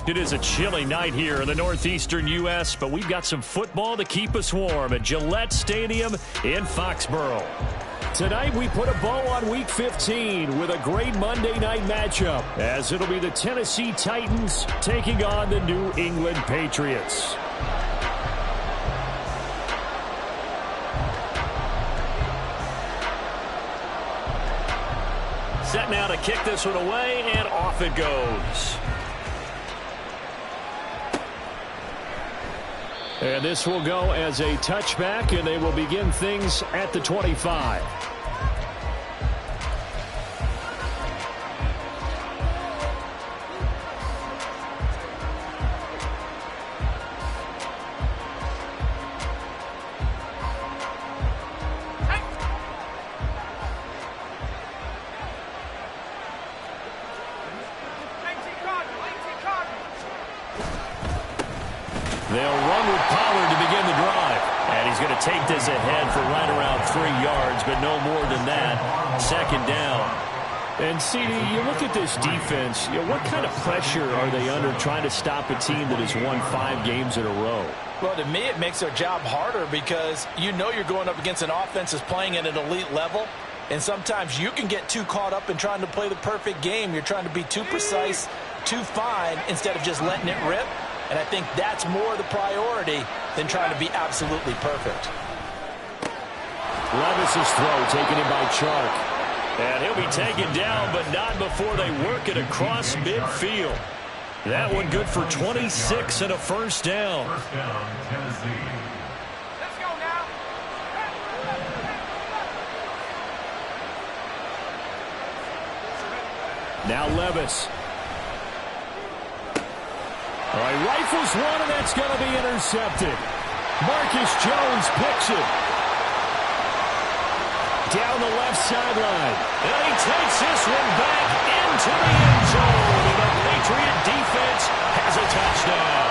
It is a chilly night here in the northeastern U.S., but we've got some football to keep us warm at Gillette Stadium in Foxborough. Tonight, we put a bow on Week 15 with a great Monday night matchup, as it'll be the Tennessee Titans taking on the New England Patriots. Set now to kick this one away, and off it goes. And this will go as a touchback, and they will begin things at the 25. They'll run with Pollard to begin the drive. And he's going to take this ahead for right around 3 yards, but no more than that. Second down. And, CD, you look at this defense, what kind of pressure are they under trying to stop a team that has won 5 games in a row? Well, to me, it makes their job harder because you know you're going up against an offense that's playing at an elite level. And sometimes you can get too caught up in trying to play the perfect game. You're trying to be too precise, too fine, instead of just letting it rip. And I think that's more the priority than trying to be absolutely perfect. Levis's throw taken in by Chark. And he'll be taken down, but not before they work it across midfield. That one good for 26 and a first down. First down, Tennessee. Let's go now. Now Levis. All right, rifles one, and that's going to be intercepted. Marcus Jones picks it. Down the left sideline. And he takes this one back into the end zone. And the Patriot defense has a touchdown.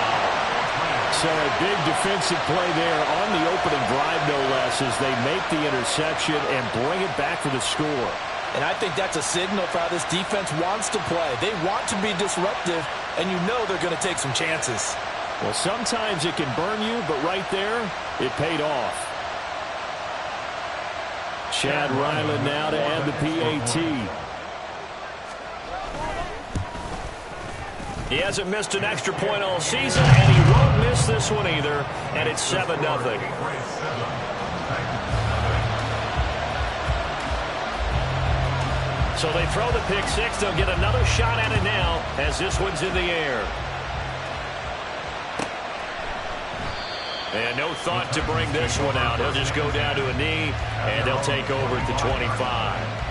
So a big defensive play there on the opening drive, no less, as they make the interception and bring it back for the score. And I think that's a signal for how this defense wants to play. They want to be disruptive, and you know they're going to take some chances. Well, sometimes it can burn you, but right there, it paid off. Chad Ryland now to add the PAT. He hasn't missed an extra point all season, and he won't miss this one either, and it's 7-0. So they throw the pick six. They'll get another shot at it now as this one's in the air. And no thought to bring this one out. He'll just go down to a knee, and they'll take over at the 25.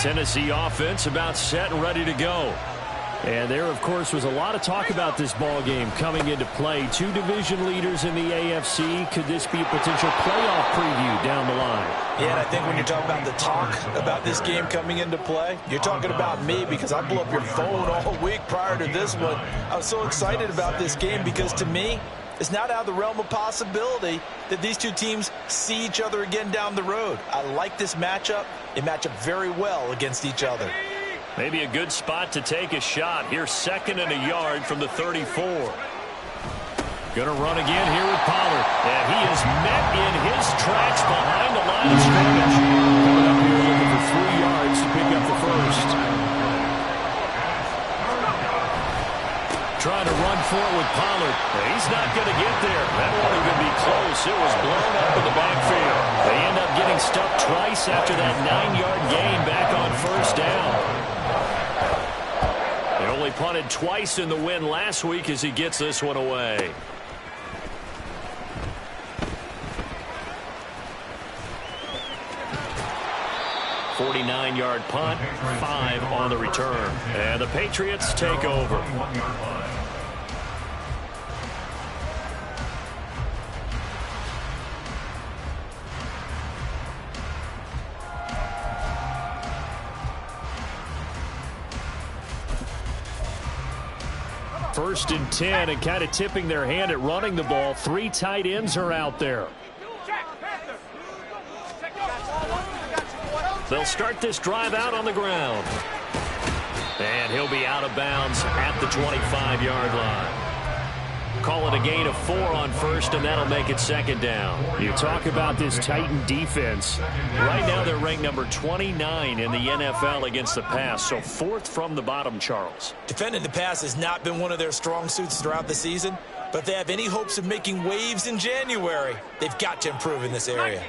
Tennessee offense about set and ready to go. And there, of course, was a lot of talk about this ball game coming into play. 2 division leaders in the AFC. Could this be a potential playoff preview down the line? Yeah, and I think when you're talking about the talk about this game coming into play, you're talking about me because I blew up your phone all week prior to this one. I was so excited about this game because, to me, it's not out of the realm of possibility that these two teams see each other again down the road. I like this matchup. They match up very well against each other. Maybe a good spot to take a shot. Here's 2nd and a yard from the 34. Gonna run again here with Pollard. And he is met in his tracks behind the line of scrimmage. Coming up here looking for 3 yards to pick up the first. Trying to run for it with Pollard. He's not going to get there. That won't even be close. It was blown up in the backfield. They end up getting stuffed twice after that 9-yard gain back on first down. They only punted twice in the win last week as he gets this one away. .49-yard punt, 5 on the return. And the Patriots take over. 1st and 10, and kind of tipping their hand at running the ball. 3 tight ends are out there. They'll start this drive out on the ground. And he'll be out of bounds at the 25-yard line. Call it a gain of 4 on 1st, and that'll make it 2nd down. You talk about this Titan defense. Right now they're ranked number 29 in the NFL against the pass, so 4th from the bottom, Charles. Defending the pass has not been one of their strong suits throughout the season, but if they have any hopes of making waves in January, they've got to improve in this area.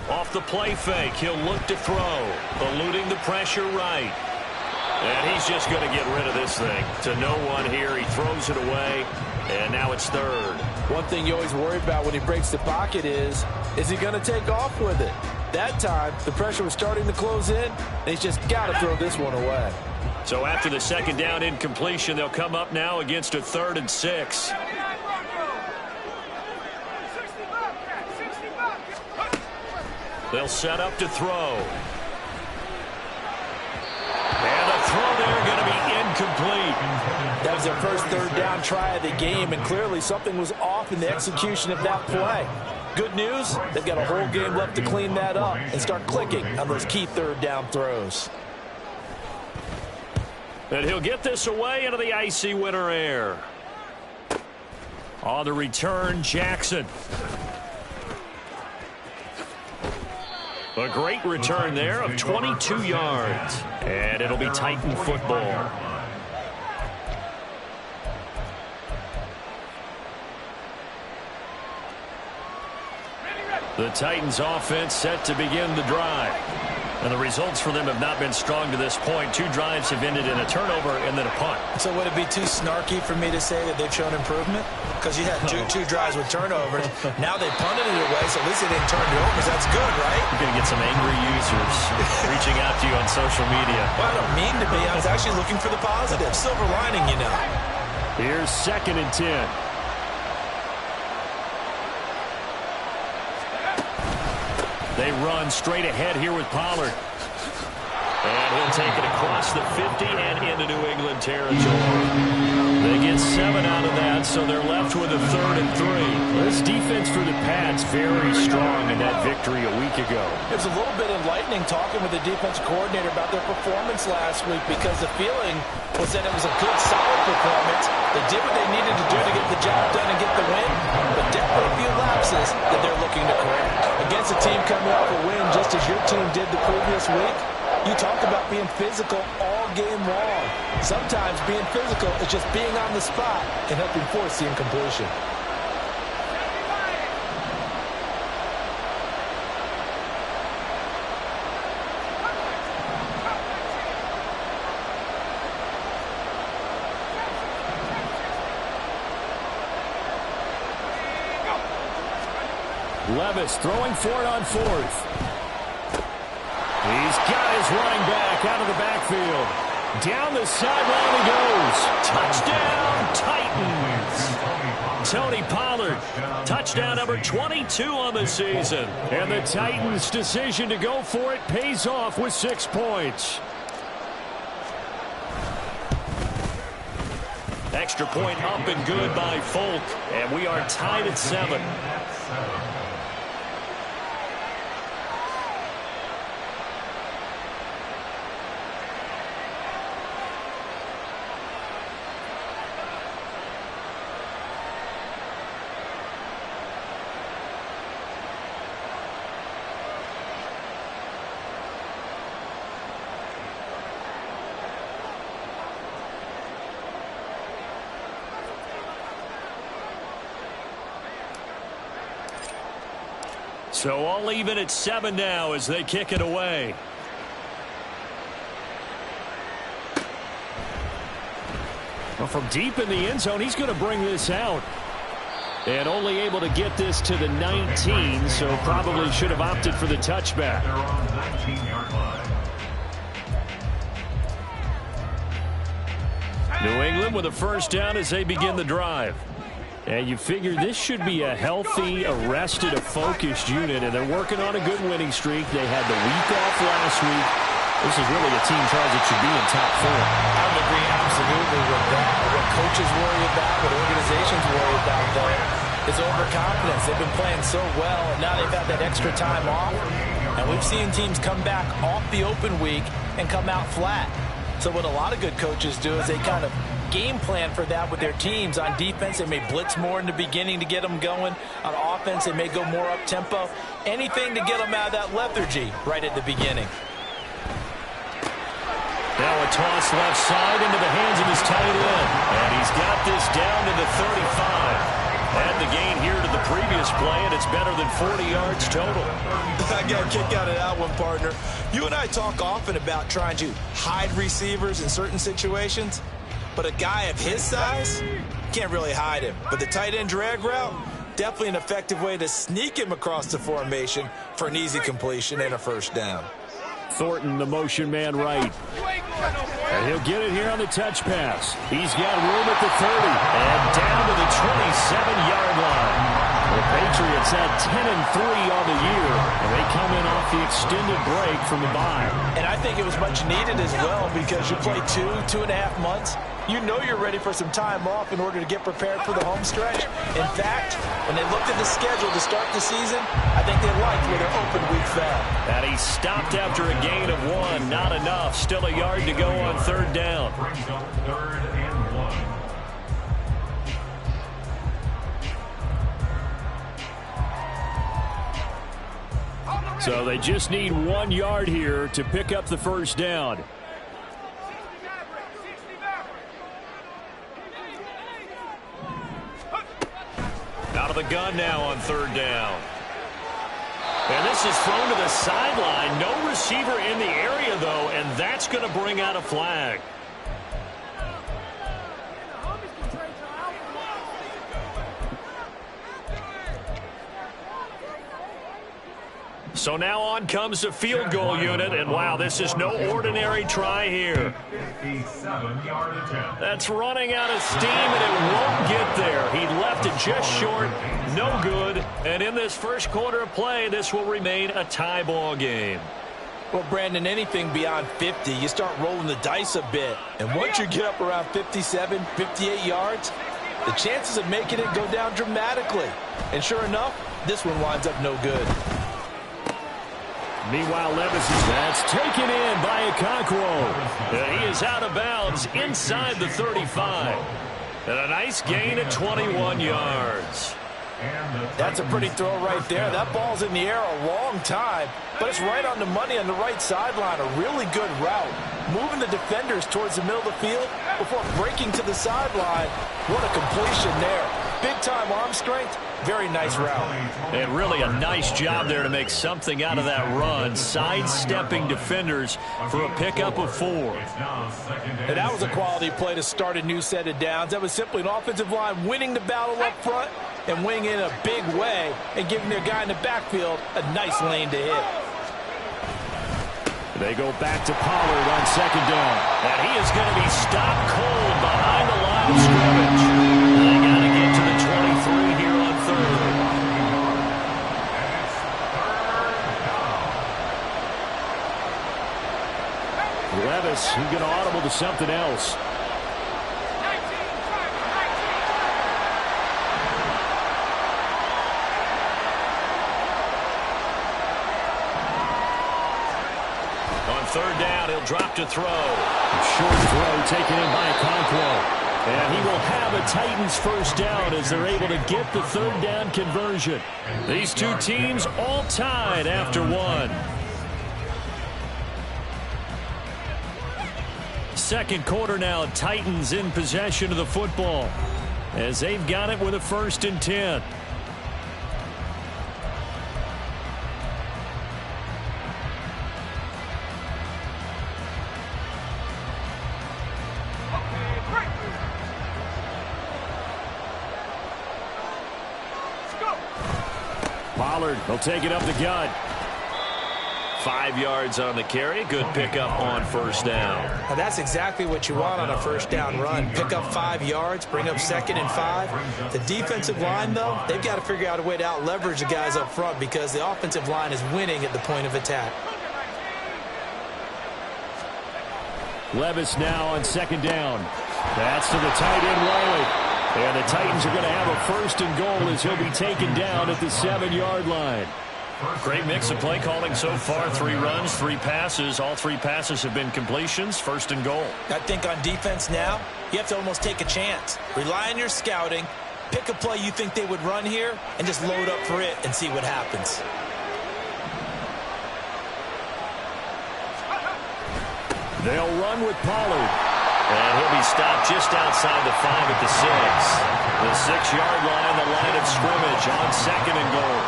Off the play fake, he'll look to throw, eluding the pressure right. And he's just going to get rid of this thing. To no one here, he throws it away, and now it's 3rd. One thing you always worry about when he breaks the pocket is he going to take off with it? That time, the pressure was starting to close in, and he's just got to throw this one away. So after the 2nd down incompletion, they'll come up now against a 3rd and 6. They'll set up to throw. And the throw there going to be incomplete. That was their first 3rd down try of the game, and clearly something was off in the execution of that play. Good news, they've got a whole game left to clean that up and start clicking on those key 3rd down throws. And he'll get this away into the icy winter air. On the return, Jackson. A great return there of 22 yards. And it'll be Titan football. The Titans offense set to begin the drive. And the results for them have not been strong to this point. 2 drives have ended in a turnover and then a punt. So would it be too snarky for me to say that they've shown improvement? Because you had two drives with turnovers. Now they punted it away, so at least they didn't turn it over. That's good, right? You're going to get some angry users reaching out to you on social media. Well, I don't mean to be. I was actually looking for the positive. Silver lining, you know. Here's 2nd and 10. They run straight ahead here with Pollard. And he'll take it across the 50 and into New England territory. They get 7 out of that, so they're left with a 3rd and 3. This defense for the Pats very strong in that victory a week ago. It was a little bit enlightening talking with the defensive coordinator about their performance last week, because the feeling was that it was a good, solid performance. They did what they needed to do to get the job done and get the win, but definitely a few lapses that they're looking to correct. Against a team coming off a win just as your team did the previous week, you talk about being physical all game long. Sometimes being physical is just being on the spot and helping force the incompletion. Levis throwing for it on 4th. He's got his running back out of the backfield. Down the sideline he goes. Touchdown, Titans. Tony Pollard, touchdown number 22 on the season. And the Titans' decision to go for it pays off with 6 points. Extra point up and good by Folk. And we are tied at 7. So all even at 7 now as they kick it away. Well, from deep in the end zone, he's going to bring this out. And only able to get this to the 19, so probably should have opted for the touchback. New England with a 1st down as they begin the drive. And you figure this should be a healthy, arrested, a focused unit, and they're working on a good winning streak. They had the week off last week. This is really a team tries it should be in top form. I would agree absolutely with that. What coaches worry about, what organizations worry about, though, is overconfidence. They've been playing so well, and now they've had that extra time off. And we've seen teams come back off the open week and come out flat. So what a lot of good coaches do is they kind of game plan for that with their teams. On defense, they may blitz more in the beginning to get them going. On offense, they may go more up-tempo. Anything to get them out of that lethargy right at the beginning. Now a toss left side into the hands of his tight end. And he's got this down to the 35. Had the gain here to the previous play, and it's better than 40 yards total. I got a kick out of that one, partner. You and I talk often about trying to hide receivers in certain situations, but a guy of his size, can't really hide him. But the tight end drag route, definitely an effective way to sneak him across the formation for an easy completion and a first down. Thornton, the motion man right. And he'll get it here on the touch pass. He's got room at the 30 and down to the 27-yard line. The Patriots had 10-3 on the year, and they come in off the extended break from the bye. And I think it was much needed as well because you play 2.5 months. You know you're ready for some time off in order to get prepared for the home stretch. In fact, when they looked at the schedule to start the season, I think they liked where their open week fell. And he stopped after a gain of 1. Not enough. Still a yard to go on third down. So they just need 1 yard here to pick up the first down. Out of the gun now on third down. And this is thrown to the sideline. No receiver in the area, though, and that's going to bring out a flag. So now on comes the field goal unit, and wow, this is no ordinary try here. That's running out of steam, and it won't get there. He left it just short, no good, and in this first quarter of play, this will remain a tie ball game. Well, Brandon, anything beyond 50, you start rolling the dice a bit. And once you get up around 57, 58 yards, the chances of making it go down dramatically. And sure enough, this one winds up no good. Meanwhile, Levis is that's taken in by Okonkwo. He is out of bounds inside the 35. And a nice gain of 21 yards. That's a pretty throw right there. That ball's in the air a long time, but it's right on the money on the right sideline. A really good route. Moving the defenders towards the middle of the field before breaking to the sideline. What a completion there. Big-time arm strength. Very nice route. And really a nice job there to make something out of that run. Sidestepping defenders for a pickup of 4. And that was a quality play to start a new set of downs. That was simply an offensive line winning the battle up front and winning in a big way and giving their guy in the backfield a nice lane to hit. They go back to Pollard on second down. And he is going to be stopped cold behind the line of scrimmage. They got to get to the 23 here on third. Levis, he's going to audible to something else. Third down, he'll drop to throw. Short throw taken in by Okonkwo. And he will have a Titans first down as they're able to get the third down conversion. These two teams all tied after 1. Second quarter now, Titans in possession of the football as they've got it with a 1st and 10. Pollard will take it up the gut. 5 yards on the carry. Good pickup on first down. Now that's exactly what you want on a first down run. Pick up 5 yards, bring up 2nd and 5. The defensive line, though, they've got to figure out a way to out-leverage the guys up front because the offensive line is winning at the point of attack. Levis now on second down. That's to the tight end, Riley. And the Titans are going to have a first and goal as he'll be taken down at the 7-yard line. Great mix of play calling so far. 3 runs, 3 passes. All 3 passes have been completions. First and goal. I think on defense now, you have to almost take a chance. Rely on your scouting. Pick a play you think they would run here and just load up for it and see what happens. They'll run with Pollard. And he'll be stopped just outside the 5 at the 6. The 6-yard line, the line of scrimmage on second and goal.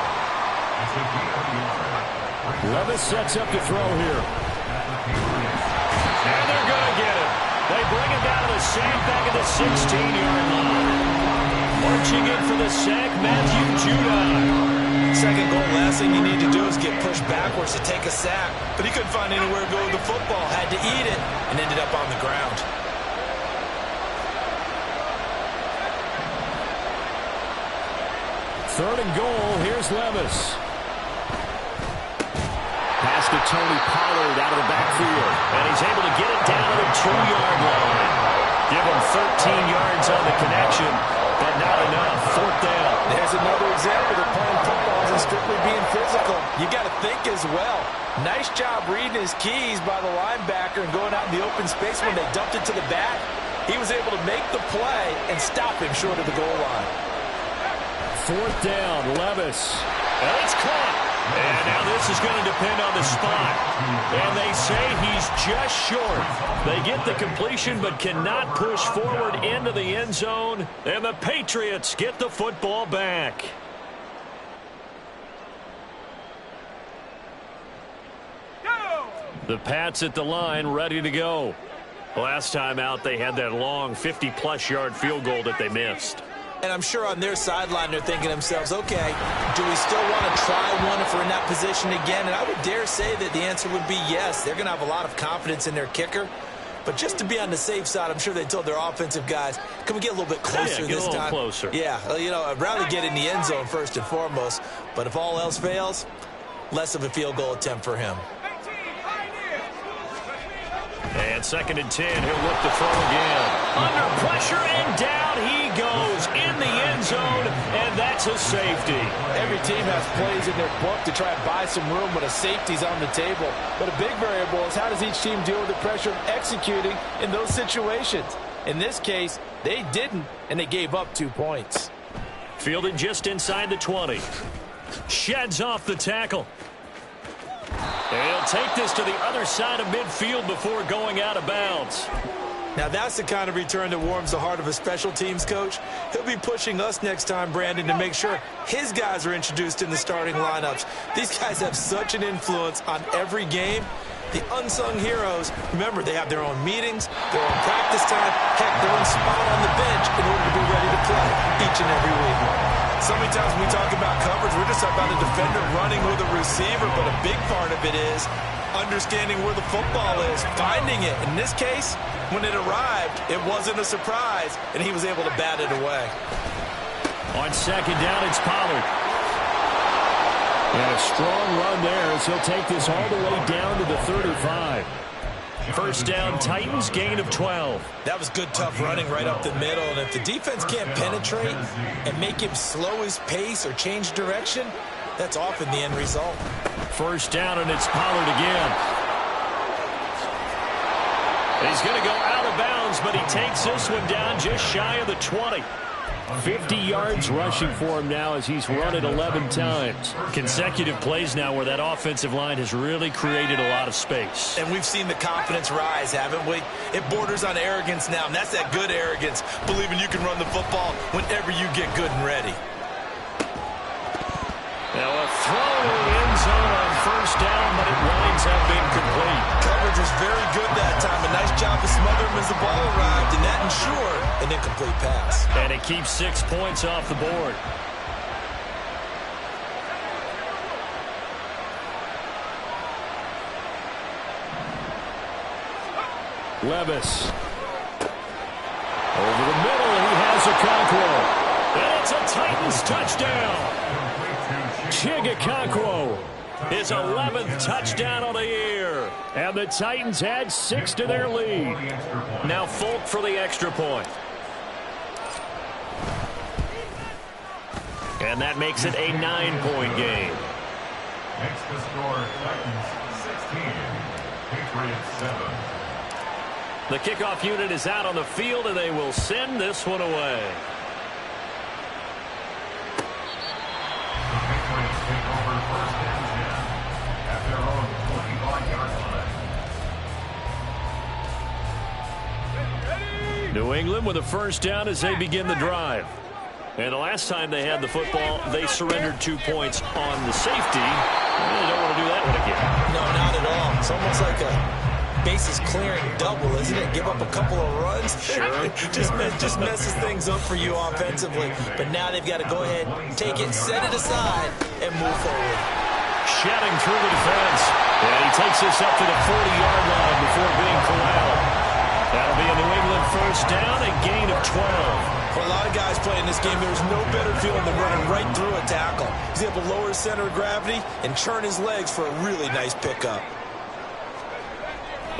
Levis sets up to throw here. And they're going to get it. They bring it down to the sack back at the 16-yard line. Marching in for the sack, Matthew Judon. Second goal, last thing you need to do is get pushed backwards to take a sack. But he couldn't find anywhere to go with the football. Had to eat it and ended up on the ground. Third and goal, here's Levis. Pass to Tony Pollard out of the backfield. And he's able to get it down to the 2-yard line. Give him 13 yards on the connection, but not enough. Fourth down. There's another example of playing football and strictly being physical. You got to think as well. Nice job reading his keys by the linebacker and going out in the open space when they dumped it to the back. He was able to make the play and stop him short of the goal line. Fourth down, Levis. And it's caught. And now this is going to depend on the spot. And they say he's just short. They get the completion but cannot push forward into the end zone. And the Patriots get the football back. The Pats at the line, ready to go. Last time out, they had that long 50-plus yard field goal that they missed. And I'm sure on their sideline they're thinking to themselves, okay, do we still want to try one if we're in that position again? And I would dare say that the answer would be yes. They're going to have a lot of confidence in their kicker. But just to be on the safe side, I'm sure they told their offensive guys, can we get a little bit closer this time? Closer. Yeah, you know, I'd rather get in the end zone first and foremost. But if all else fails, less of a field goal attempt for him. And second and 10, he'll look to throw again. Under pressure, and down he goes in the end zone, and that's a safety. Every team has plays in their book to try and buy some room when a safety's on the table. But a big variable is how does each team deal with the pressure of executing in those situations. In this case, they didn't, and they gave up 2 points. Fielded just inside the 20. Sheds off the tackle. And he'll take this to the other side of midfield before going out of bounds. Now that's the kind of return that warms the heart of a special teams coach. He'll be pushing us next time, Brandon, to make sure his guys are introduced in the starting lineups. These guys have such an influence on every game. The unsung heroes, remember, they have their own meetings, their own practice time, heck, their own spot on the bench in order to be ready to play each and every week. So many times when we talk about coverage, we're just talking about a defender running with a receiver, but a big part of it is understanding where the football is, finding it. In this case, when it arrived, it wasn't a surprise, and he was able to bat it away. On second down, it's Pollard. And a strong run there as he'll take this all the way down to the 35. First down, Titans, gain of 12. That was good, tough running right up the middle. And if the defense can't penetrate and make him slow his pace or change direction, that's often the end result. First down, and it's Pollard again. He's going to go out of bounds, but he takes this one down just shy of the 20. 50 yards rushing for him now as he's run it 11 times. Consecutive plays now where that offensive line has really created a lot of space. And we've seen the confidence rise, haven't we? It borders on arrogance now, and that's that good arrogance, believing you can run the football whenever you get good and ready. Now a throw in the end zone on first down, but it winds up incomplete. Coverage was very good that time. A nice job to smother him as the ball arrived, and that ensured an incomplete pass. And it keeps 6 points off the board. Levis. Over the middle, he has Okonkwo. And it's a Titans touchdown. Chig Okonkwo His 11th touchdown on the year. And the Titans add 6 to their lead. Now Folk for the extra point. And that makes it a 9-point game. Makes the score Titans 16, Patriots 7. The kickoff unit is out on the field, and they will send this one away. The Patriots take over first and 10 at their own 45-yard line. New England with a first down as they begin the drive. And the last time they had the football, they surrendered 2 points on the safety. They really don't want to do that one again. No, not at all. It's almost like a bases clearing double, isn't it? Give up a couple of runs. Sure. just messes things up for you offensively. But now they've got to go ahead, take it, set it aside, and move forward. Shedding through the defense. And he takes this up to the 40-yard line before being corralled. That'll be a New England first down, a gain of 12. For a lot of guys playing this game, there's no better feeling than running right through a tackle. He's able to lower his center of gravity and churn his legs for a really nice pickup.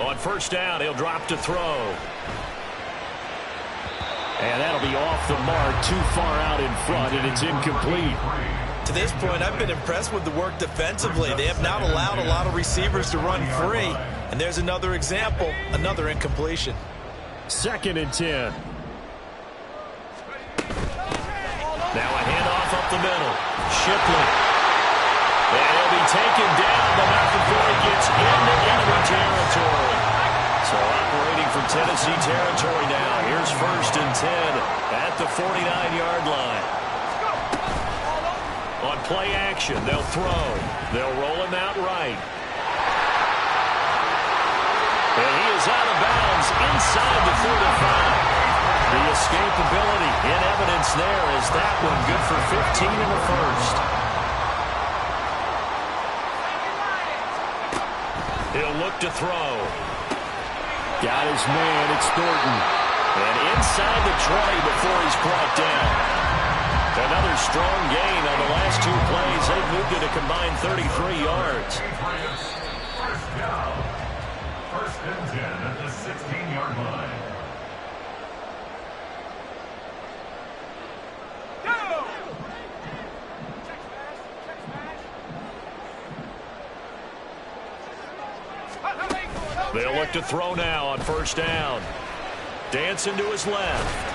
On first down, he'll drop to throw. And that'll be off the mark, too far out in front, and it's incomplete. To this point, I've been impressed with the work defensively. They have not allowed a lot of receivers to run free. And there's another example, another incompletion. 2nd and 10. Now a handoff up the middle. Shipley. And he'll be taken down, but not before he gets into enemy territory. So operating from Tennessee territory now. Here's 1st and 10 at the 49-yard line. On play action, they'll throw. They'll roll him out right. And he is out of bounds inside the 35. The escapability in evidence there as that one good for 15 in the first. He'll look to throw. Got his man, it's Thornton. And inside the 20 before he's brought down. Another strong gain on the last 2 plays. They've moved it a combined 33 yards. First down. 1st and 10 at the 16-yard line. They'll look to throw now on first down. Dancing to his left.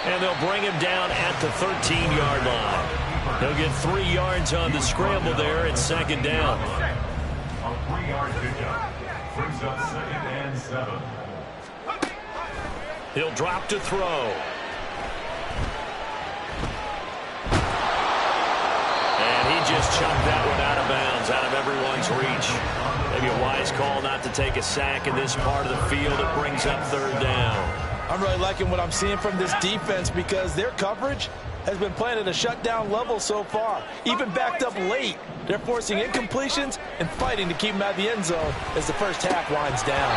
And they'll bring him down at the 13-yard line. He'll get 3 yards on the scramble there at 2nd down. A 3-yard pickup brings up 2nd and 7. He'll drop to throw. And he just chucked that one out of bounds, out of everyone's reach. Maybe a wise call not to take a sack in this part of the field. It brings up 3rd down. I'm really liking what I'm seeing from this defense because their coverage has been playing at a shutdown level so far. Even backed up late, they're forcing incompletions and fighting to keep them out of the end zone as the first half winds down.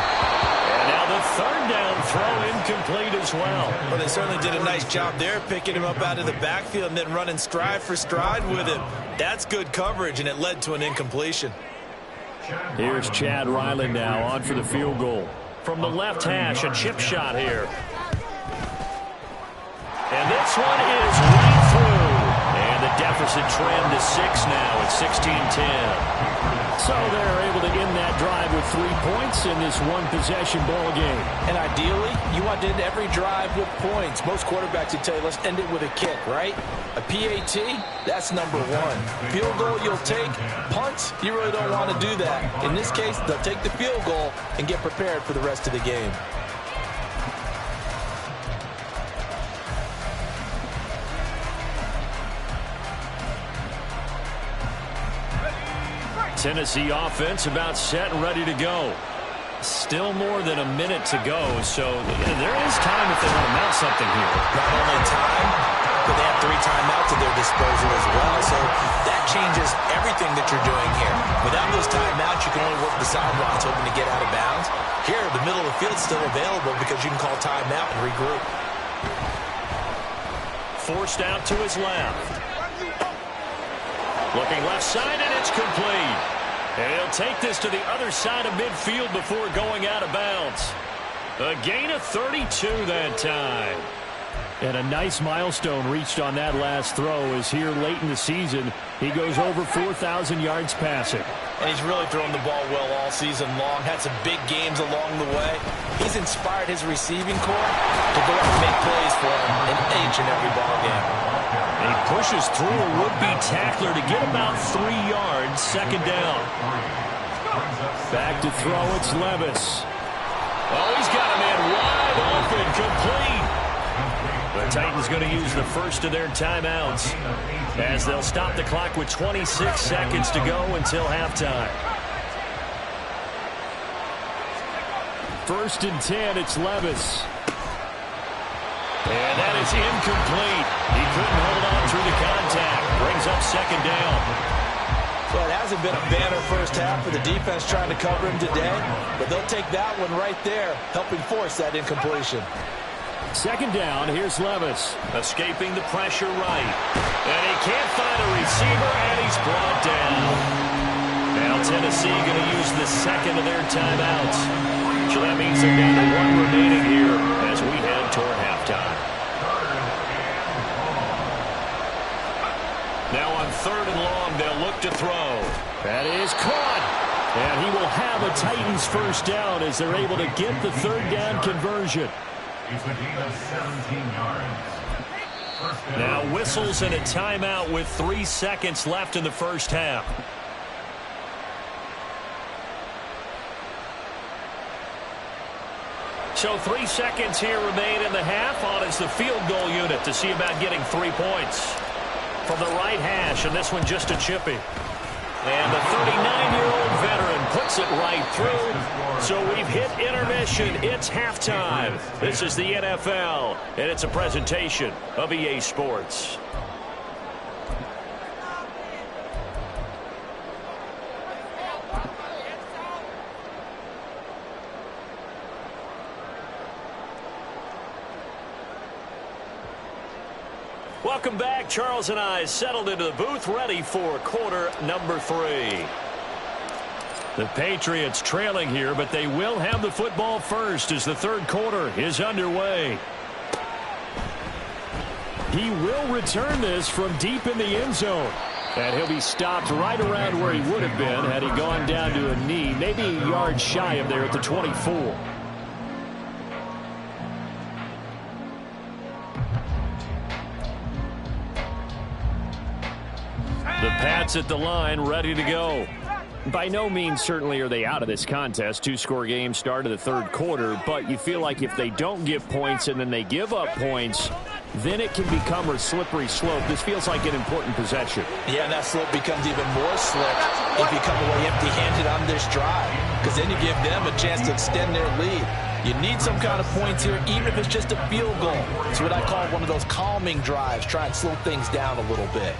And now the 3rd down throw incomplete as well. Well, they certainly did a nice job there, picking him up out of the backfield and then running stride for stride with him. That's good coverage, and it led to an incompletion. Here's Chad Ryland now on for the field goal. From the left hash, a chip shot here. And this one is right through. And the deficit trimmed to 6 now at 16-10. So they're able to end that drive with 3 points in this one-possession ball game. And ideally, you want to end every drive with points. Most quarterbacks would tell you, let's end it with a kick, right? A PAT, that's number 1. Field goal you'll take. Punts, you really don't want to do that. In this case, they'll take the field goal and get prepared for the rest of the game. Tennessee offense about set and ready to go. Still more than a minute to go, so there is time if they want to mount something here. Not only time, but they have 3 timeouts at their disposal as well, so that changes everything that you're doing here. Without those timeouts, you can only work the sidelines hoping to get out of bounds. Here, the middle of the field's still available because you can call timeout and regroup. Forced out to his left. Looking left side, and it's complete. And he'll take this to the other side of midfield before going out of bounds. A gain of 32 that time. And a nice milestone reached on that last throw as here late in the season, he goes over 4,000 yards passing. And he's really thrown the ball well all season long. Had some big games along the way. He's inspired his receiving corps to go out and make plays for him in each and every ball game. And he pushes through a would-be tackler to get about 3 yards, second down. Back to throw, it's Levis. Oh, he's got a man wide open, complete. The Titans going to use the first of their timeouts as they'll stop the clock with 26 seconds to go until halftime. First and 10, it's Levis. And that is incomplete. He couldn't hold on through the contact. Brings up second down. Well, it hasn't been a banner first half for the defense trying to cover him today, but they'll take that one right there, helping force that incompletion. Second down, here's Levis. Escaping the pressure right. And he can't find a receiver, and he's brought down. Now Tennessee going to use the second of their timeouts. So that means they're down to 1 remaining here as we head toward halftime. Now on third and long, they'll look to throw. That is caught. And he will have a Titans first down as they're able to get the third down conversion. It's a gain of 17 yards. Now whistles and a timeout with 3 seconds left in the first half. So 3 seconds here remain in the half on as the field goal unit to see about getting 3 points. From the right hash, and this one just a chippy. And the 39-year-old veteran puts it right through. So we've hit intermission. It's halftime. This is the NFL, and it's a presentation of EA Sports. Welcome back. Charles and I settled into the booth, ready for quarter number 3. The Patriots trailing here, but they will have the football first as the third quarter is underway. He will return this from deep in the end zone. And he'll be stopped right around where he would have been had he gone down to a knee, maybe a yard shy of there at the 24. The Pats at the line, ready to go. By no means certainly are they out of this contest. 2-score game start of the third quarter, but you feel like if they don't get points and then they give up points, then it can become a slippery slope. This feels like an important possession. Yeah, and that slope becomes even more slick if you come away empty-handed on this drive, because then you give them a chance to extend their lead. You need some kind of points here, even if it's just a field goal. It's what I call one of those calming drives, try and slow things down a little bit.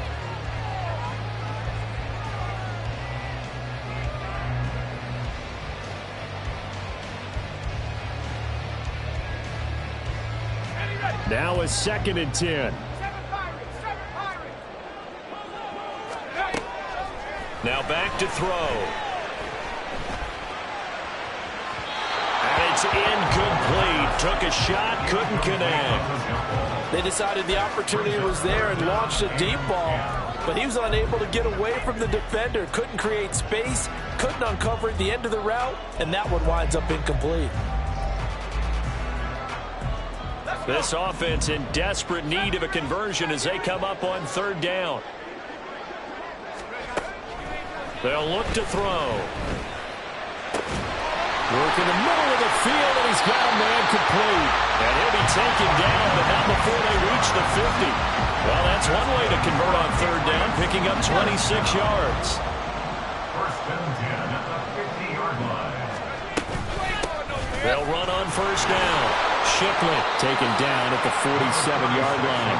Now a second and 10. Now back to throw. And it's incomplete. Took a shot, couldn't connect. They decided the opportunity was there and launched a deep ball, but he was unable to get away from the defender. Couldn't create space, couldn't uncover at the end of the route, and that one winds up incomplete. This offense in desperate need of a conversion as they come up on third down. They'll look to throw. Work in the middle of the field, and he's got a man complete. And he'll be taken down, but not before they reach the 50. Well, that's one way to convert on third down, picking up 26 yards. First and 10 at the 50-yard line. They'll run on first down. Shipley taken down at the 47-yard line.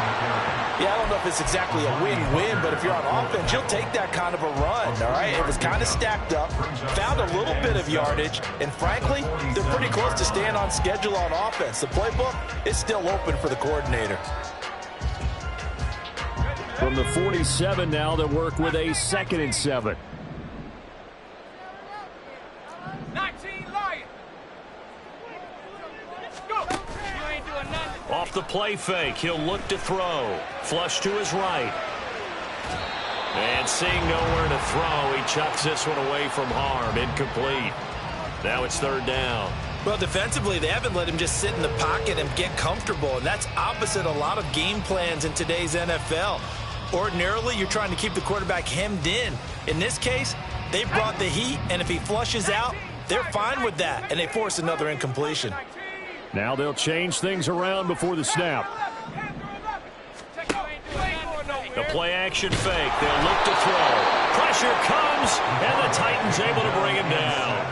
Yeah, I don't know if it's exactly a win-win, but if you're on offense, you'll take that kind of a run, all right? It was kind of stacked up, found a little bit of yardage, and frankly, they're pretty close to staying on schedule on offense. The playbook is still open for the coordinator. From the 47 now, they'll work with a 2nd and 7. 19 Lions. Go. You ain't doing nothing. Off the play fake, he'll look to throw. Flush to his right. And seeing nowhere to throw, he chucks this one away from harm. Incomplete. Now it's 3rd down. Well, defensively, they haven't let him just sit in the pocket and get comfortable, and that's opposite a lot of game plans in today's NFL. Ordinarily, you're trying to keep the quarterback hemmed in. In this case, they brought the heat, and if he flushes out, they're fine with that, and they force another incompletion. Now they'll change things around before the snap. The play-action fake. They'll look to throw. Pressure comes, and the Titans able to bring him down.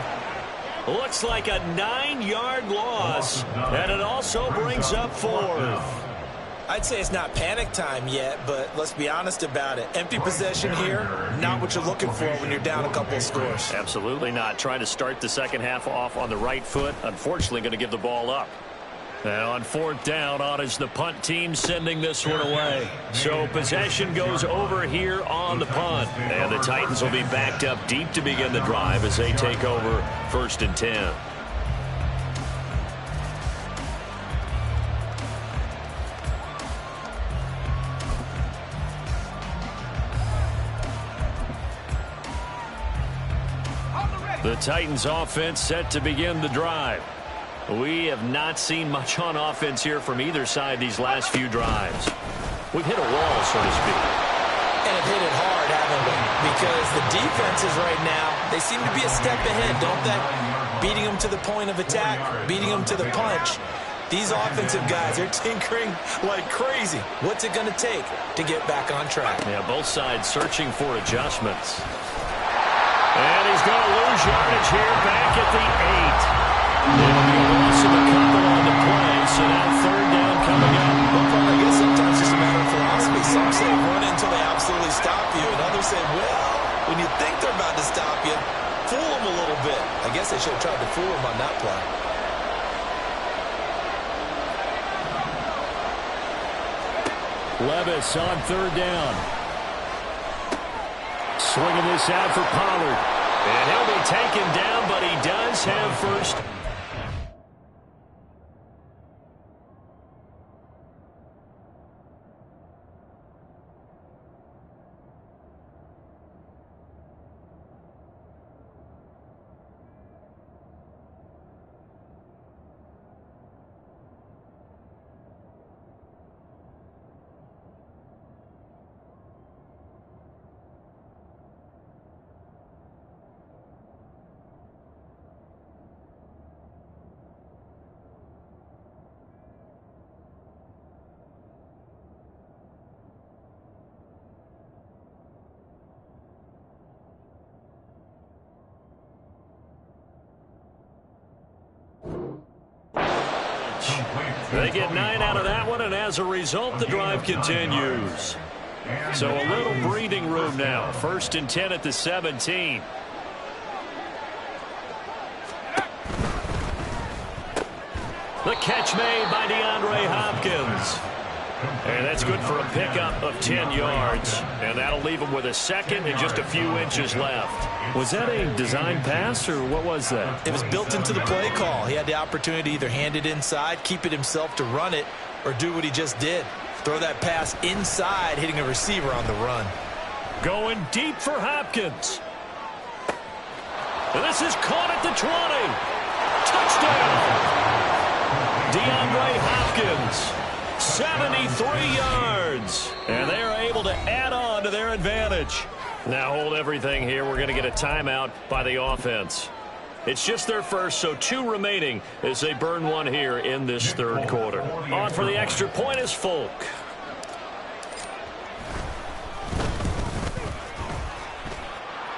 Looks like a 9-yard loss, and it also brings up 4th. I'd say it's not panic time yet, but let's be honest about it. Empty possession here, not what you're looking for when you're down a couple of scores. Absolutely not. Trying to start the second half off on the right foot. Unfortunately, going to give the ball up. Now on 4th down, on is the punt team sending this one away. So possession goes over here on the punt. And the Titans will be backed up deep to begin the drive as they take over 1st and 10. The Titans offense set to begin the drive. We have not seen much on offense here from either side these last few drives. We've hit a wall, so to speak. And have hit it hard, haven't we? Because the defenses right now, they seem to be a step ahead, don't they? Beating them to the point of attack, beating them to the punch. These offensive guys, they're tinkering like crazy. What's it going to take to get back on track? Yeah, both sides searching for adjustments. And he's going to lose yardage here back at the 8. It'll be a loss of a couple on the play, so now 3rd down coming up. Well, I guess sometimes it's just a matter of philosophy. Some say run until they absolutely stop you, and others say, well, when you think they're about to stop you, fool them a little bit. I guess they should have tried to fool them on that play. Levis on 3rd down. Swinging this out for Pollard. And he'll be taken down, but he does have first. They get 9 out of that one, and as a result, the drive continues. So a little breathing room now. 1st and 10 at the 17. The catch made by DeAndre Hopkins. And that's good for a pickup of 10 yards. And that'll leave him with a 2nd and just a few inches left. Was that a design pass, or what was that? It was built into the play call. He had the opportunity to either hand it inside, keep it himself to run it, or do what he just did. Throw that pass inside, hitting a receiver on the run. Going deep for Hopkins. And this is caught at the 20. Touchdown! DeAndre Hopkins. 73 yards. And they are able to add on to their advantage. Now hold everything here. We're going to get a timeout by the offense. It's just their first, so 2 remaining as they burn one here in this 3rd quarter. On for the extra point is Folk.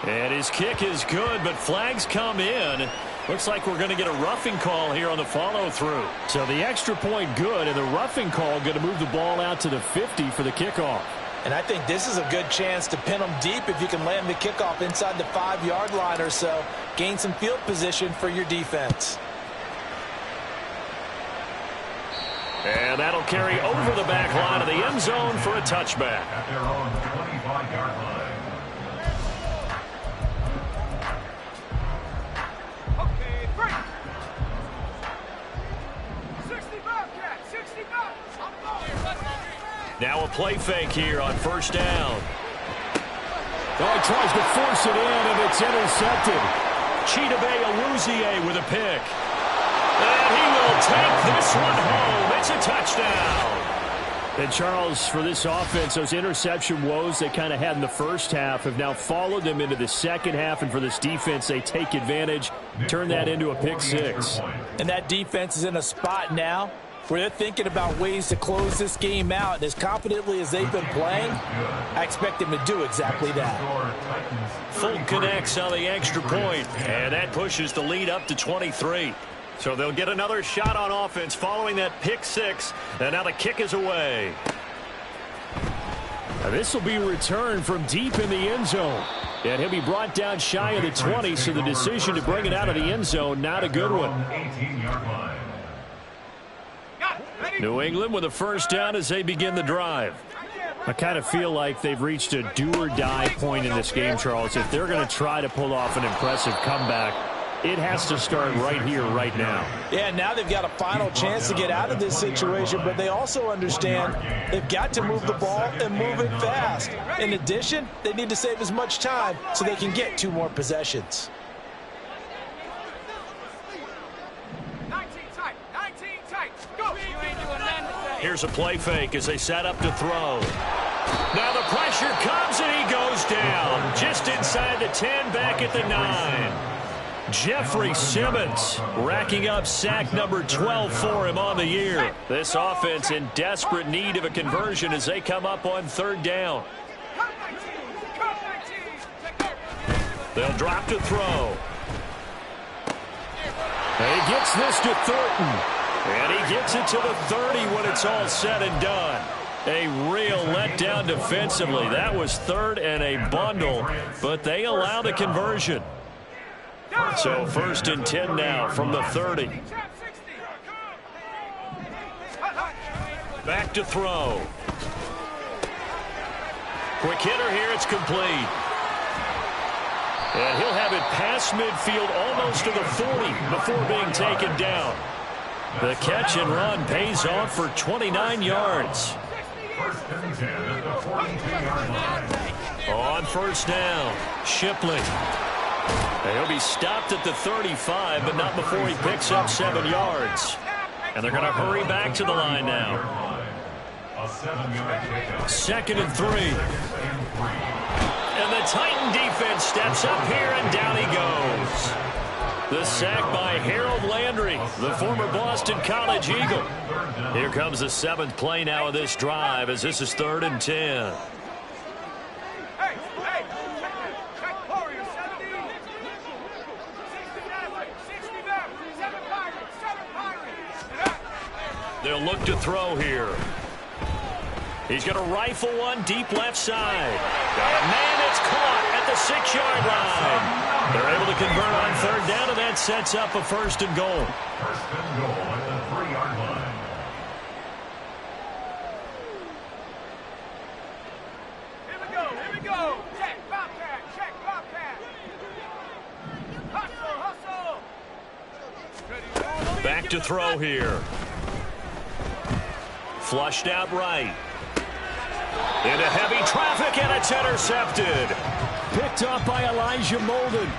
And his kick is good, but flags come in. Looks like we're going to get a roughing call here on the follow-through. So the extra point good, and the roughing call going to move the ball out to the 50 for the kickoff. And I think this is a good chance to pin them deep if you can land the kickoff inside the 5-yard line or so. Gain some field position for your defense. And that'll carry over the back line of the end zone for a touchback. At their own 25-yard line. Okay, break. 65, Cat. 65. Now a play fake here on first down. Oh, he tries to force it in, and it's intercepted. Chidobe Awuzie with a pick. And he will take this one home. It's a touchdown. And, Charles, for this offense, those interception woes they kind of had in the first half have now followed them into the second half. And for this defense, they take advantage, turn that into a pick six. And that defense is in a spot now where they're thinking about ways to close this game out. And as confidently as they've been playing, I expect them to do exactly that. Full connects on the extra point, and that pushes the lead up to 23. So they'll get another shot on offense following that pick six, and now the kick is away. This will be returned from deep in the end zone. And he'll be brought down shy of the 20, so the decision to bring it out of the end zone, not a good one. 18-yard line. New England with a first down as they begin the drive. I kind of feel like they've reached a do-or-die point in this game, Charles. If they're going to try to pull off an impressive comeback, it has to start right here, right now. Yeah, now they've got a final chance to get out of this situation, but they also understand they've got to move the ball and move it fast. In addition, they need to save as much time so they can get 2 more possessions. 19 tight. 19 tight. Go. You ain't doing nothing today. Here's a play fake as they set up to throw. Now the pressure comes and he goes down. Just inside the 10, back at the 9. Jeffrey Simmons racking up sack number 12 for him on the year. This offense in desperate need of a conversion as they come up on third down. They'll drop to throw. And he gets this to Thornton. And he gets it to the 30 when it's all said and done. A real letdown defensively. That was third and a bundle, but they allow the conversion. So first and 10 now from the 30. Back to throw. Quick hitter here, it's complete. And he'll have it past midfield almost to the 40 before being taken down. The catch and run pays off for 29 yards. First and 10 at the 42-yard line. On first down, Shipley. And he'll be stopped at the 35, but not before he picks up 7 yards. And they're going to hurry back to the line now. A 7-yard pickup. Second and 3. And the Titan defense steps up here, and down he goes. The sack by Harold Landry, the former Boston College Eagle. Here comes the 7th play now of this drive as this is 3rd and 10. They'll look to throw here. He's going to rifle one deep left side. And man, it's caught at the 6-yard line. They're able to convert on third down, and that sets up a first and goal. First and goal at the 3-yard line. Here we go. Check, Bobcat. Hustle. Back to throw here. Flushed out right. Into heavy traffic, and it's intercepted. Picked up by Elijah Molden.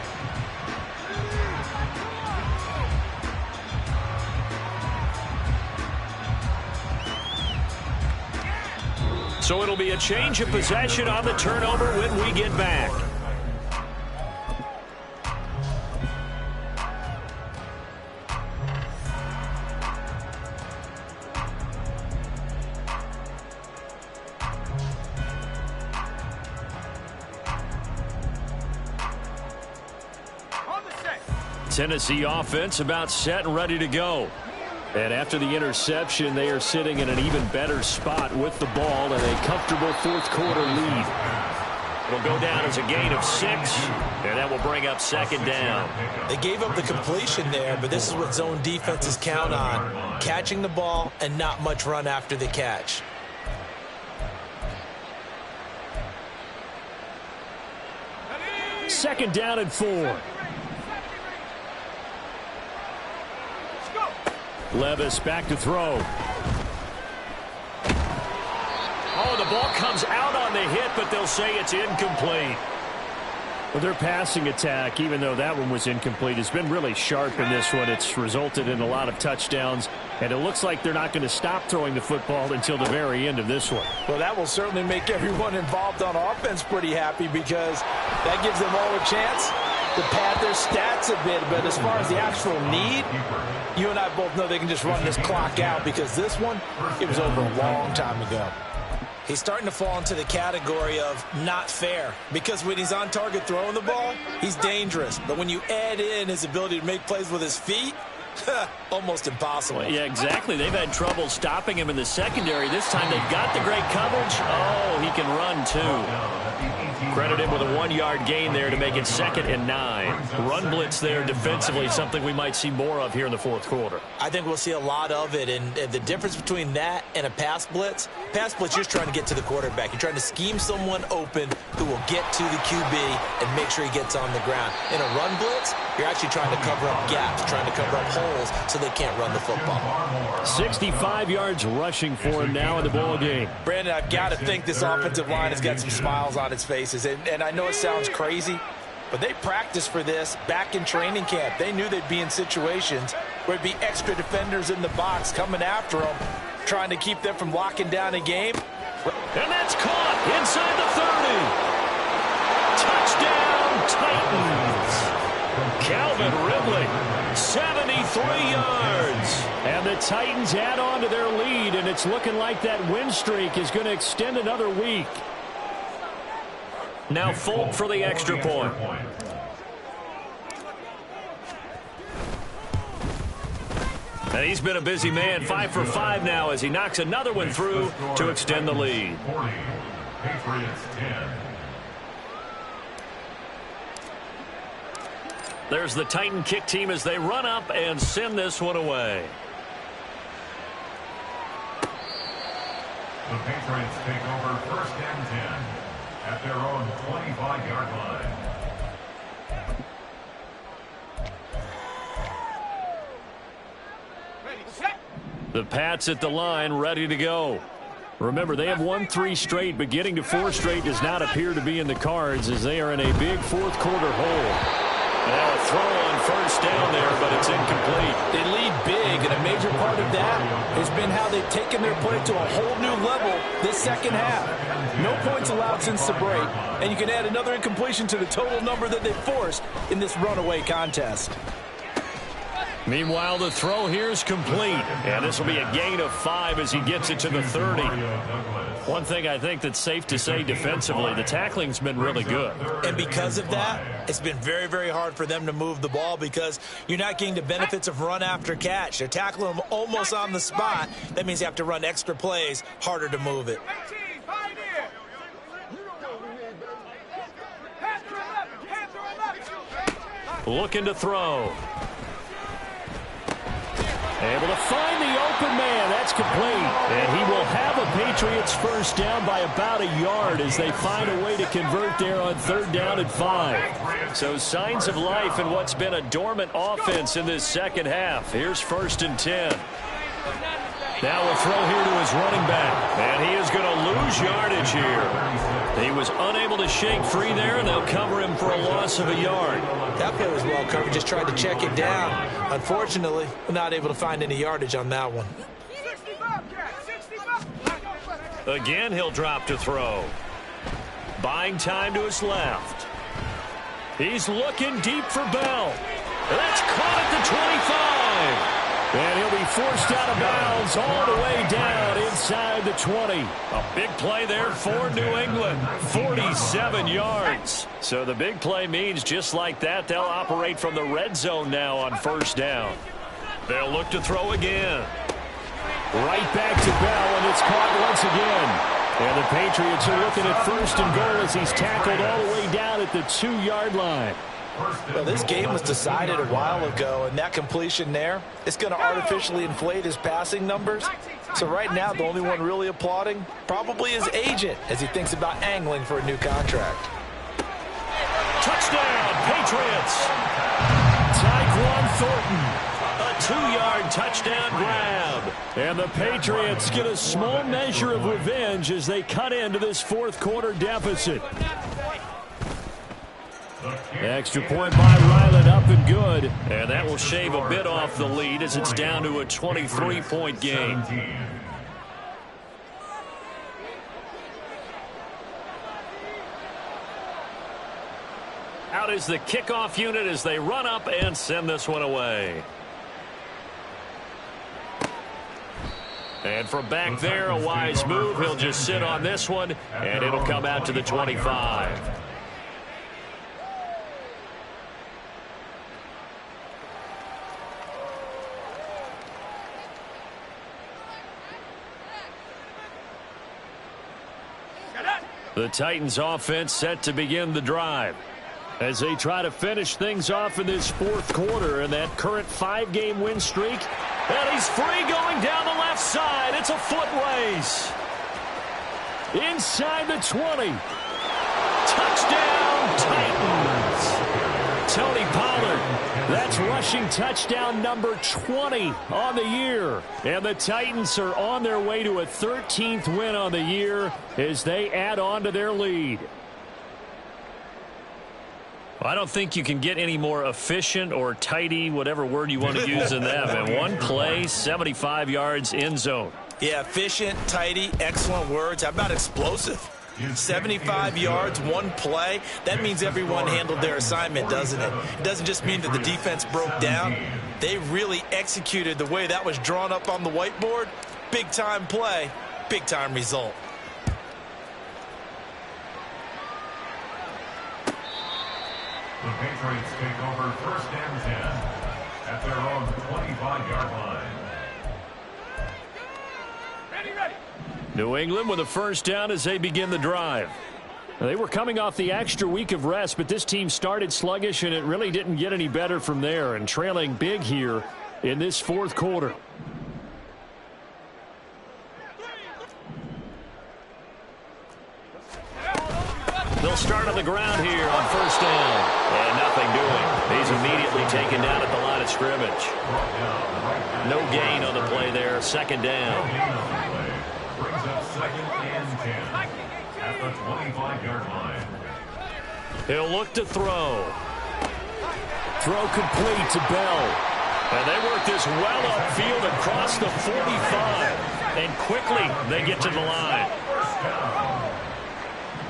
So it'll be a change of possession on the turnover when we get back. Tennessee offense about set and ready to go. And after the interception, they are sitting in an even better spot with the ball and a comfortable fourth quarter lead. It'll go down as a gain of 6, and that will bring up second down. They gave up the completion there, but this is what zone defenses count on. Catching the ball and not much run after the catch. Second down and 4. Levis back to throw. Oh, the ball comes out on the hit, but they'll say it's incomplete. Well, their passing attack, even though that one was incomplete, has been really sharp in this one. It's resulted in a lot of touchdowns, and it looks like they're not going to stop throwing the football until the very end of this one. Well, that will certainly make everyone involved on offense pretty happy because that gives them all a chance to pad their stats a bit. But as far as the actual need, you and I both know they can just run this clock out because this one, it was over a long time ago. He's starting to fall into the category of not fair because when he's on target throwing the ball, he's dangerous. But when you add in his ability to make plays with his feet, almost impossible. Well, yeah, exactly. They've had trouble stopping him in the secondary. This time they've got the great coverage. Oh, he can run too. Credit him with a 1-yard gain there to make it 2nd and 9. Run blitz there defensively, something we might see more of here in the fourth quarter. I think we'll see a lot of it, and the difference between that and a pass blitz, you're just trying to get to the quarterback. You're trying to scheme someone open who will get to the QB and make sure he gets on the ground. In a run blitz, you're actually trying to cover up gaps, trying to cover up holes so they can't run the football. 65 yards rushing for him now in the ball game. Brandon, I've got to think this offensive line has got some smiles on its faces, and I know it sounds crazy, but they practiced for this back in training camp. They knew they'd be in situations where it'd be extra defenders in the box coming after them, trying to keep them from locking down a game. And that's caught inside the 30. Touchdown, Titans. Calvin Ridley, 73 yards. And the Titans add on to their lead, and it's looking like that win streak is going to extend another week. Now Folk for the extra point. And he's been a busy man, 5 for 5 now as he knocks another one through to extend the lead. 40, Patriots 10. There's the Titan kick team as they run up and send this one away. The Patriots take over 1st and 10 at their own 25-yard line. The Pats at the line, ready to go. Remember, they have won 3 straight, but getting to 4 straight does not appear to be in the cards as they are in a big fourth quarter hole. Now a throw on 1st down there, but it's incomplete. They lead big, and a major part of that has been how they've taken their play to a whole new level this second half. No points allowed since the break, and you can add another incompletion to the total number that they forced in this runaway contest. Meanwhile, the throw here is complete, and this will be a gain of 5 as he gets it to the 30. One thing I think that's safe to say defensively, the tackling's been really good. And because of that, it's been very, very hard for them to move the ball because you're not getting the benefits of run after catch. They're tackling them almost on the spot. That means you have to run extra plays, harder to move it. Looking to throw. Able to find the open man. That's complete. And he will have a Patriots 1st down by about a yard as they find a way to convert there on 3rd down and 5. So signs of life in what's been a dormant offense in this second half. Here's 1st and 10. Now a throw here to his running back. And he is going to lose yardage here. He was unable to shake free there, and they'll cover him for a loss of a yard. That play was well covered. Just tried to check it down. Unfortunately, we're not able to find any yardage on that one. Again, he'll drop to throw. Buying time to his left. He's looking deep for Bell. And that's caught at the 25. And he'll be forced out of bounds all the way down inside the 20. A big play there for New England. 47 yards. So the big play means just like that, they'll operate from the red zone now on 1st down. They'll look to throw again. Right back to Bell, and it's caught once again. And the Patriots are looking at 1st and goal as he's tackled all the way down at the 2-yard line. Well, this game was decided a while ago, and that completion there, it's going to artificially inflate his passing numbers. So right now, the only one really applauding probably his agent as he thinks about angling for a new contract. Touchdown, Patriots! Tyquan Thornton. A 2-yard touchdown grab. And the Patriots get a small measure of revenge as they cut into this 4th quarter deficit. Extra point by Ryland, up and good. And that will shave a bit off the lead as it's down to a 23-point game. Out is the kickoff unit as they run up and send this one away. And from back there, a wise move. He'll just sit on this one, and it'll come out to the 25. The Titans offense set to begin the drive as they try to finish things off in this 4th quarter in that current 5-game win streak. And he's free going down the left side. It's a foot race. Inside the 20. Touchdown, Titans. Tony Pollard. That's rushing touchdown number 20 on the year. And the Titans are on their way to a 13th win on the year as they add on to their lead. I don't think you can get any more efficient or tidy, whatever word you want to use in that. And one play, 75 yards, end zone. Yeah, efficient, tidy, excellent words. How about explosive? 75 yards, one play. That means everyone handled their assignment, doesn't it? It doesn't just mean that the defense broke down. They really executed the way that was drawn up on the whiteboard. Big-time play, big-time result. The Patriots take over 1st and 10 at their own 25-yard line. Ready. New England with a 1st down as they begin the drive. Now, they were coming off the extra week of rest, but this team started sluggish, and it really didn't get any better from there, and trailing big here in this 4th quarter. They'll start on the ground here on 1st down. And nothing doing. He's immediately taken down at the line of scrimmage. No gain on the play there. 2nd down. Brings up 2nd and 10 at the 25-yard line. He'll look to throw. Throw complete to Bell. And they work this well upfield across the 45. And quickly they get to the line.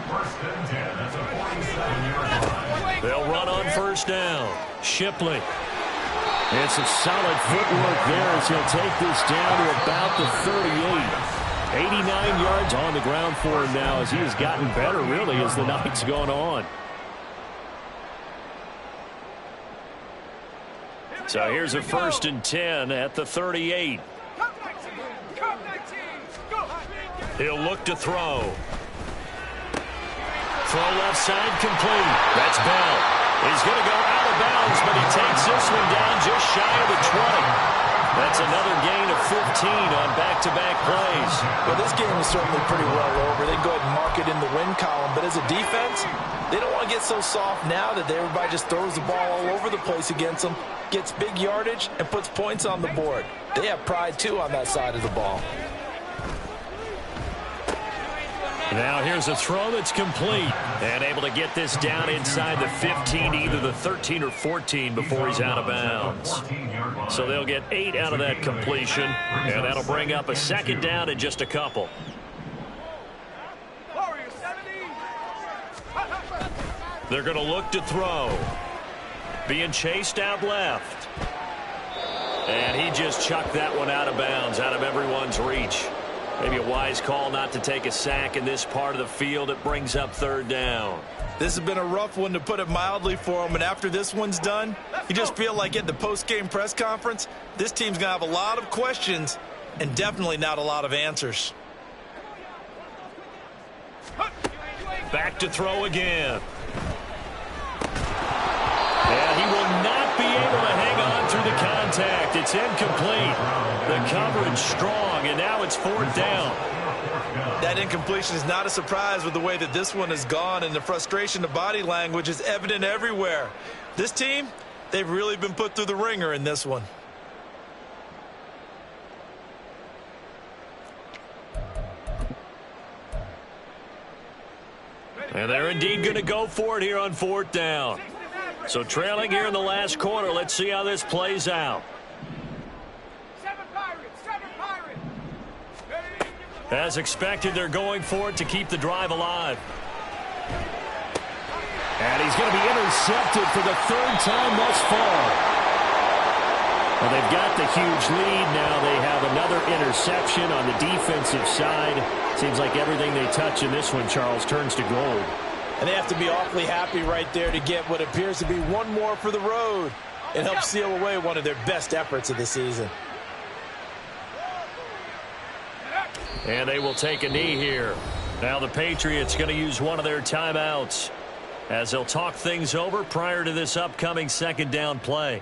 1st and 10 at the 47-yard line. They'll run on 1st down. Shipley. And some solid footwork there as he'll take this down to about the 38. 89 yards on the ground for him now as he has gotten better really as the night's gone on. So here's a 1st and 10 at the 38. He'll look to throw. Throw left side complete. That's Bell. He's going to go out of bounds, but he takes this one down just shy of the 20. That's another gain of 15 on back-to-back plays. Well, this game is certainly pretty well over. They go ahead and mark it in the win column. But as a defense, they don't want to get so soft now that everybody just throws the ball all over the place against them, gets big yardage, and puts points on the board. They have pride, too, on that side of the ball. Now here's a throw that's complete and able to get this down inside the 15, either the 13 or 14 before he's out of bounds. So they'll get 8 out of that completion, and that'll bring up a 2nd down in just a couple. They're going to look to throw. Being chased out left. And he just chucked that one out of bounds, out of everyone's reach. Maybe a wise call not to take a sack in this part of the field. It brings up 3rd down. This has been a rough one, to put it mildly, for him. And after this one's done, you just feel like at the post-game press conference, this team's going to have a lot of questions and definitely not a lot of answers. Back to throw again. And he will not be able to hang on through the contact. It's incomplete. The coverage strong, and now it's 4th down. That incompletion is not a surprise with the way that this one has gone, and the frustration, the body language is evident everywhere. This team, they've really been put through the ringer in this one. And they're indeed going to go for it here on 4th down. So trailing here in the last quarter, let's see how this plays out. 7 Pirates, 7 Pirates. As expected, they're going for it to keep the drive alive. And he's going to be intercepted for the 3rd time thus far. Well, they've got the huge lead now. They have another interception on the defensive side. Seems like everything they touch in this one, Charles, turns to gold. And they have to be awfully happy right there to get what appears to be one more for the road and help seal away one of their best efforts of the season. And they will take a knee here. Now the Patriots going to use one of their timeouts as they'll talk things over prior to this upcoming 2nd down play.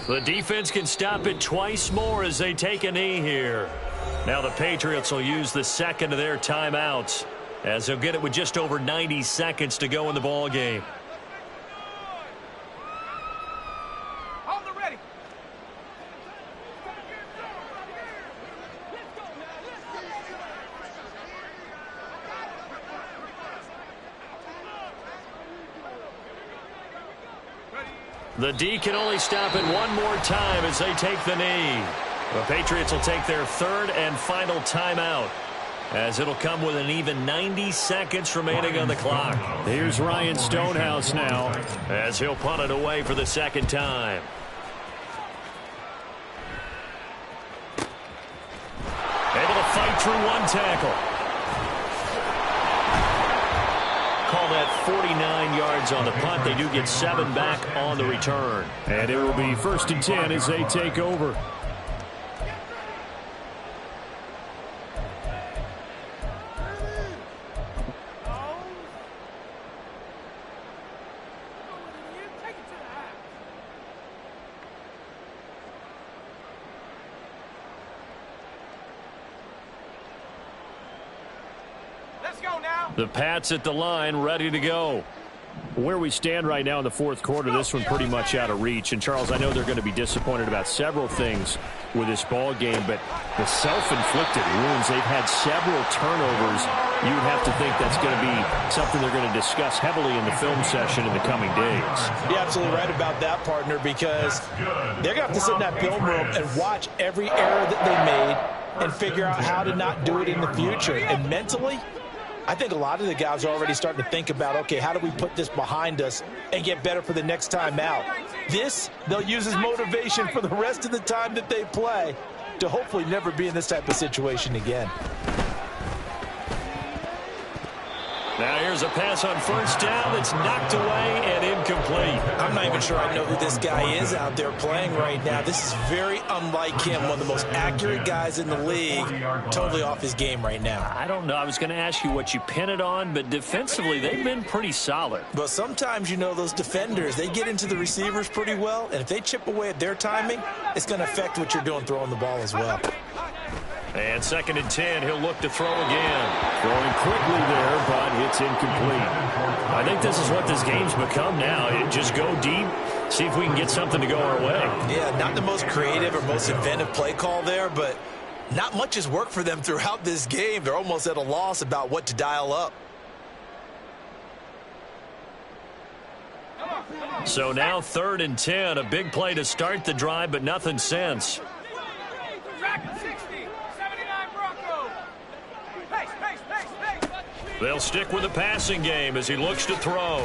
The defense can stop it twice more as they take a knee here. Now the Patriots will use the 2nd of their timeouts as they'll get it with just over 90 seconds to go in the ball game. Hold it ready. The D can only stop it one more time as they take the knee. The Patriots will take their 3rd and final timeout as it'll come with an even 90 seconds remaining on the clock. Here's Ryan Stonehouse now as he'll punt it away for the 2nd time. Able to fight through one tackle. Call that 49 yards on the punt. They do get 7 back on the return. And it will be 1st and 10 as they take over. The Pats at the line, ready to go. Where we stand right now in the 4th quarter, this one pretty much out of reach. And, Charles, I know they're going to be disappointed about several things with this ball game, but the self-inflicted wounds, they've had several turnovers. You would have to think that's going to be something they're going to discuss heavily in the film session in the coming days. You're absolutely right about that, partner, because they're going to have to sit in that film room and watch every error that they made and figure out how to not do it in the future. And mentally, I think a lot of the guys are already starting to think about, okay, how do we put this behind us and get better for the next time out? This, they'll use as motivation for the rest of the time that they play to hopefully never be in this type of situation again. Now here's a pass on 1st down that's knocked away and incomplete. I'm not even sure I know who this guy is out there playing right now. This is very unlike him, one of the most accurate guys in the league, totally off his game right now. I don't know. I was going to ask you what you pin it on, but defensively they've been pretty solid. But sometimes, you know, those defenders, they get into the receivers pretty well, and if they chip away at their timing, it's going to affect what you're doing throwing the ball as well. And 2nd and 10, he'll look to throw again. Throwing quickly there, but it's incomplete. I think this is what this game's become now. Just go deep, see if we can get something to go our way. Yeah, not the most creative or most inventive play call there, but not much has worked for them throughout this game. They're almost at a loss about what to dial up. So now 3rd and 10, a big play to start the drive, but nothing since. They'll stick with the passing game as he looks to throw.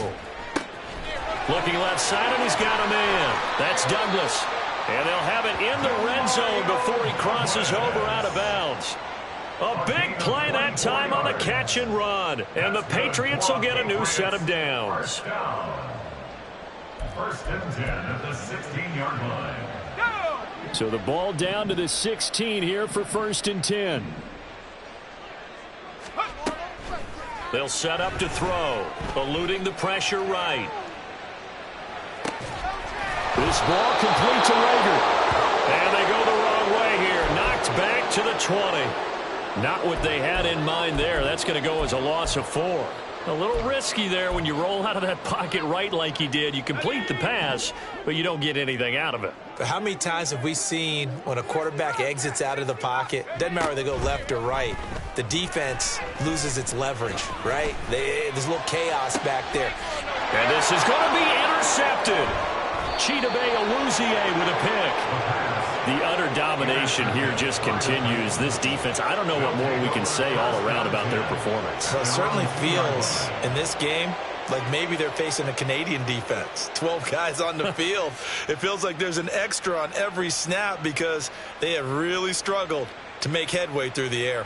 Looking left side, and he's got a man. That's Douglas. And they'll have it in the red zone before he crosses over out of bounds. A big play that time on the catch and run. And the Patriots will get a new set of downs. First and 10 at the 16-yard line. So the ball down to the 16 here for first and 10. They'll set up to throw, eluding the pressure right. This ball complete to Rager. And they go the wrong way here. Knocked back to the 20. Not what they had in mind there. That's going to go as a loss of 4. A little risky there when you roll out of that pocket right like he did. You complete the pass, but you don't get anything out of it. But how many times have we seen when a quarterback exits out of the pocket, doesn't matter whether they go left or right, the defense loses its leverage, right? There's a little chaos back there. And this is going to be intercepted. Chidobe Awuzie with a pick. The utter domination here just continues. This defense, I don't know what more we can say all around about their performance. So it certainly feels in this game like maybe they're facing a Canadian defense. 12 guys on the field. It feels like there's an extra on every snap because they have really struggled to make headway through the air.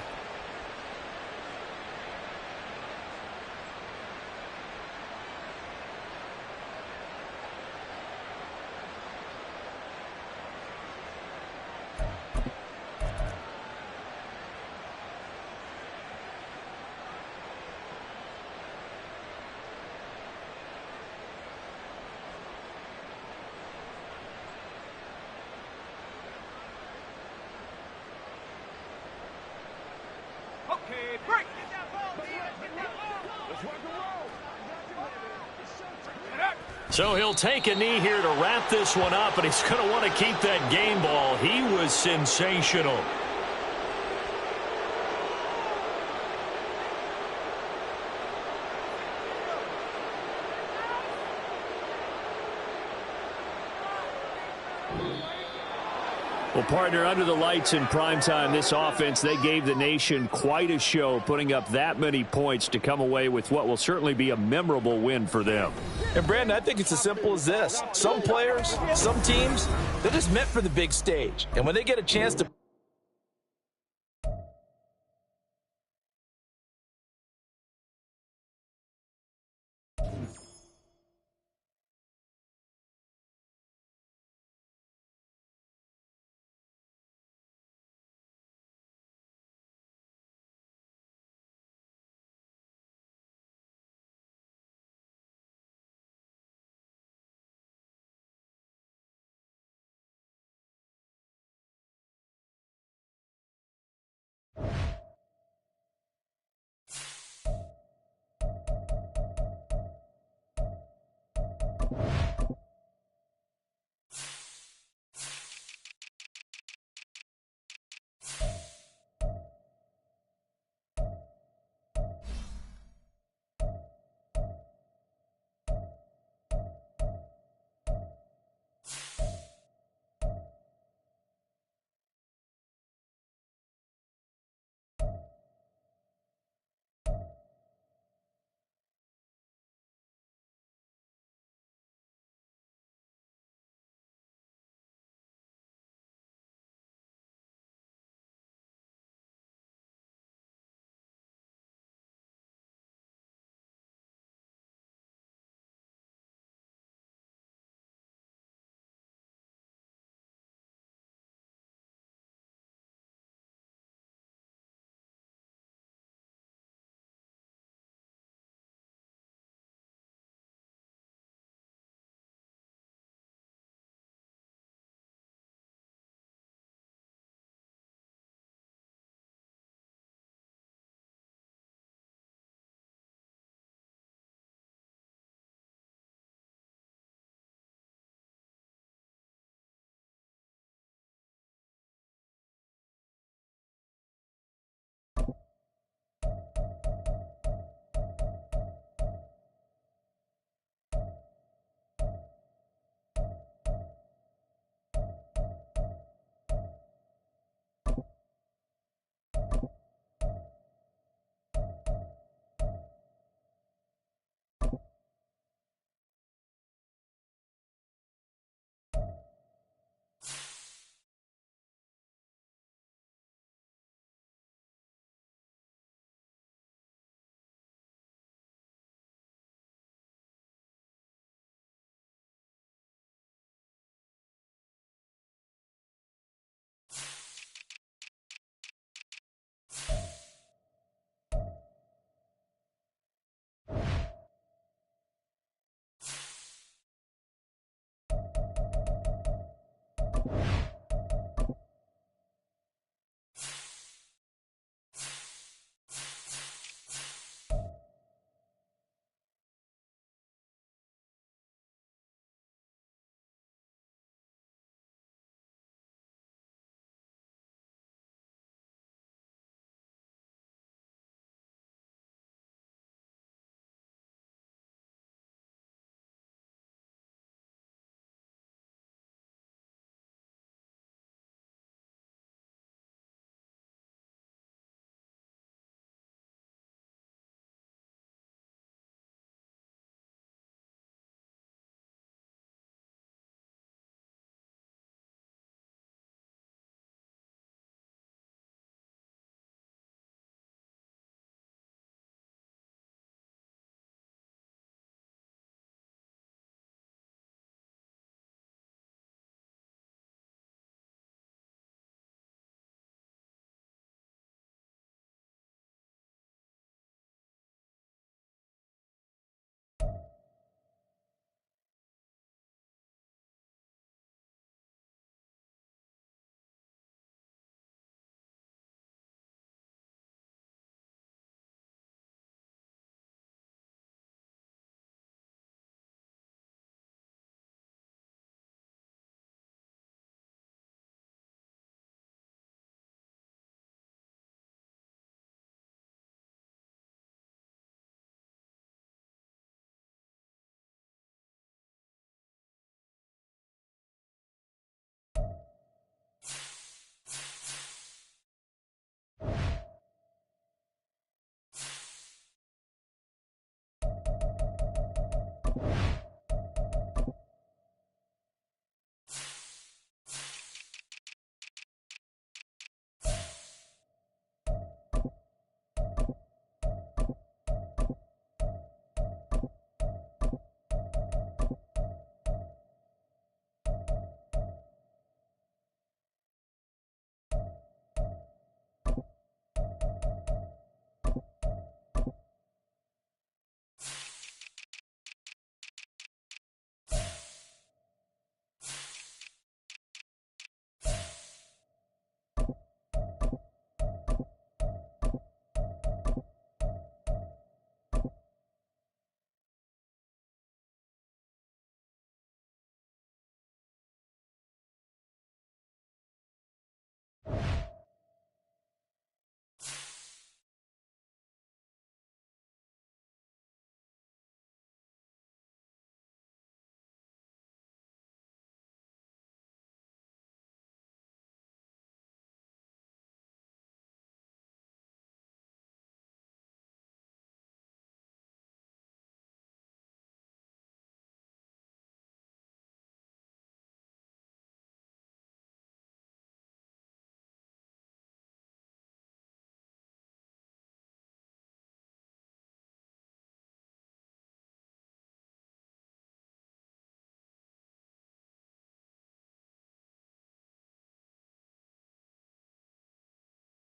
So he'll take a knee here to wrap this one up, and he's going to want to keep that game ball. He was sensational. Well, partner, under the lights in primetime, this offense, they gave the nation quite a show, putting up that many points to come away with what will certainly be a memorable win for them. And, Brandon, I think it's as simple as this. Some players, some teams, they're just meant for the big stage. And when they get a chance to